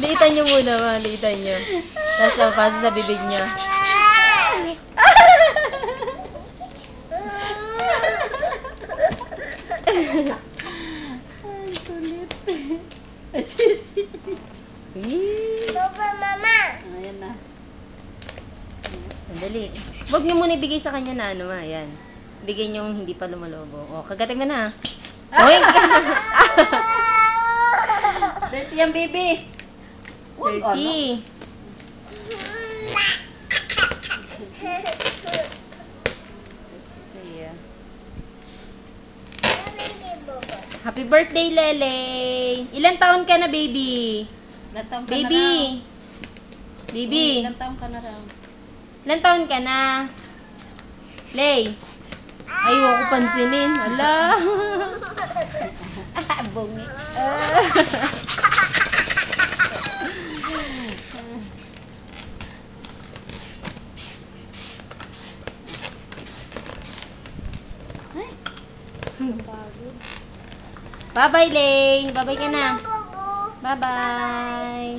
Liitan nyo muna, ma. Liitan nyo. Tapos pasa sa bibig nyo. Ay, kulit. Sisi. Baba, mama. Ayan na. Sandali. Huwag nyo muna ibigay sa kanya na ano, ma. Ayan. Bigay nyo yung hindi pa lumalobo. O, kagatin mo na. Oy! Dirty yan, baby. Dirty. Happy birthday, Lele! Ilan taon ka na, baby? Ilan taon ka na raw? Baby! Baby! Ilan taon ka na raw? Ilan taon ka na? Lay! Ayaw ko pansinin. Ala! Bungi. Bye-bye, Lay! Bye-bye ka na. Baba. Bye-bye!